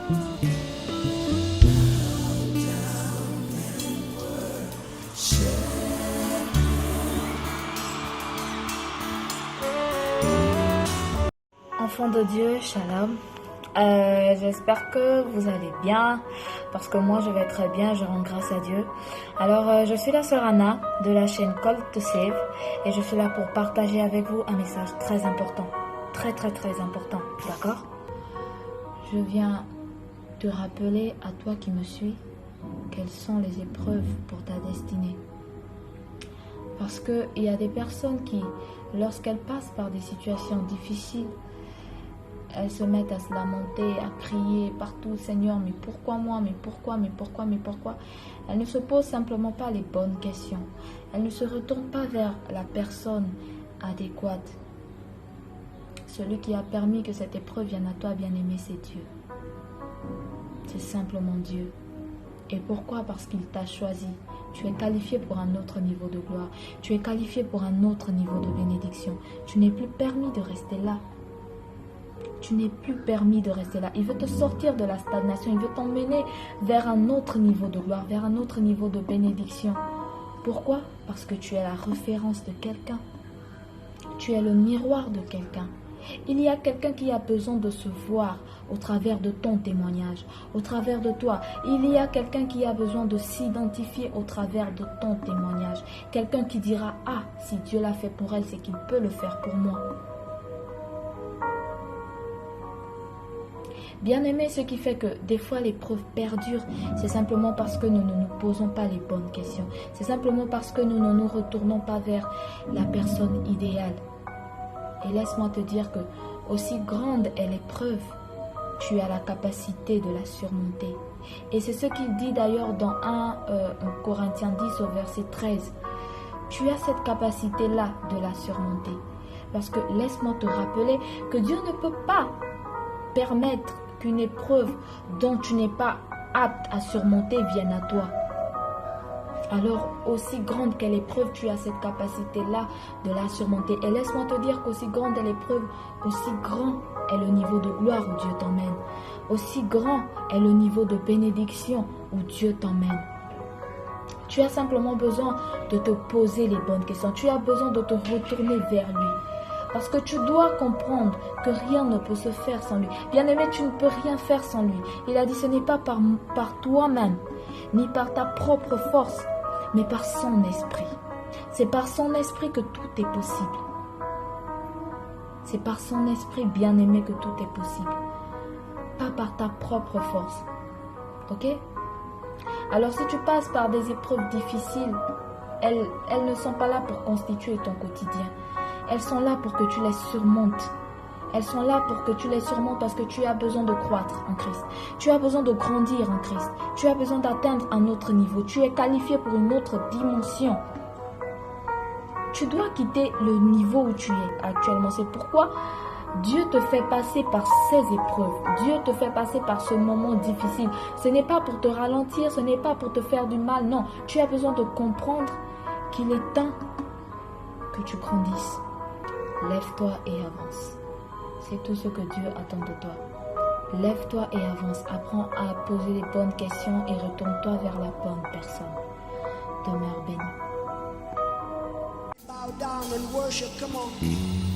Enfants de Dieu, shalom. J'espère que vous allez bien, parce que moi je vais très bien, je rends grâce à Dieu. Alors je suis la sœur Anna de la chaîne Call to Save et je suis là pour partager avec vous un message très important, très important, d'accord? Je viens te rappeler à toi qui me suis quelles sont les épreuves pour ta destinée. Parce qu'il y a des personnes qui, lorsqu'elles passent par des situations difficiles, elles se mettent à se lamenter, à crier partout, Seigneur, mais pourquoi moi, mais pourquoi, mais pourquoi, mais pourquoi? Elles ne se posent simplement pas les bonnes questions. Elles ne se retournent pas vers la personne adéquate. Celui qui a permis que cette épreuve vienne à toi, bien-aimé, c'est Dieu. C'est simplement Dieu. Et pourquoi? Parce qu'il t'a choisi. Tu es qualifié pour un autre niveau de gloire. Tu es qualifié pour un autre niveau de bénédiction. Tu n'es plus permis de rester là. Tu n'es plus permis de rester là. Il veut te sortir de la stagnation. Il veut t'emmener vers un autre niveau de gloire, vers un autre niveau de bénédiction. Pourquoi? Parce que tu es la référence de quelqu'un. Tu es le miroir de quelqu'un. Il y a quelqu'un qui a besoin de se voir au travers de ton témoignage, au travers de toi. Il y a quelqu'un qui a besoin de s'identifier au travers de ton témoignage. Quelqu'un qui dira, ah, si Dieu l'a fait pour elle, c'est qu'il peut le faire pour moi. Bien-aimé, ce qui fait que des fois l'épreuve perdure, c'est simplement parce que nous ne nous posons pas les bonnes questions. C'est simplement parce que nous ne nous retournons pas vers la personne idéale. Et laisse-moi te dire que aussi grande est l'épreuve, tu as la capacité de la surmonter. Et c'est ce qu'il dit d'ailleurs dans 1 Corinthiens 10 au verset 13. Tu as cette capacité-là de la surmonter. Parce que laisse-moi te rappeler que Dieu ne peut pas permettre qu'une épreuve dont tu n'es pas apte à surmonter vienne à toi. Alors, aussi grande qu'est l'épreuve, tu as cette capacité-là de la surmonter. Et laisse-moi te dire qu'aussi grande est l'épreuve, aussi grand est le niveau de gloire où Dieu t'emmène. Aussi grand est le niveau de bénédiction où Dieu t'emmène. Tu as simplement besoin de te poser les bonnes questions. Tu as besoin de te retourner vers lui. Parce que tu dois comprendre que rien ne peut se faire sans lui. Bien-aimé, tu ne peux rien faire sans lui. Il a dit, ce n'est pas par toi-même, ni par ta propre force, mais par son esprit. C'est par son esprit que tout est possible. C'est par son esprit, bien-aimé, que tout est possible. Pas par ta propre force. Ok? Alors si tu passes par des épreuves difficiles, elles ne sont pas là pour constituer ton quotidien. Elles sont là pour que tu les surmontes. Elles sont là pour que tu les surmontes parce que tu as besoin de croître en Christ. Tu as besoin de grandir en Christ. Tu as besoin d'atteindre un autre niveau. Tu es qualifié pour une autre dimension. Tu dois quitter le niveau où tu es actuellement. C'est pourquoi Dieu te fait passer par ces épreuves. Dieu te fait passer par ce moment difficile. Ce n'est pas pour te ralentir, ce n'est pas pour te faire du mal. Non, tu as besoin de comprendre qu'il est temps que tu grandisses. Lève-toi et avance. C'est tout ce que Dieu attend de toi. Lève-toi et avance. Apprends à poser les bonnes questions et retourne-toi vers la bonne personne. Demeure béni. Bow down and worship, come on.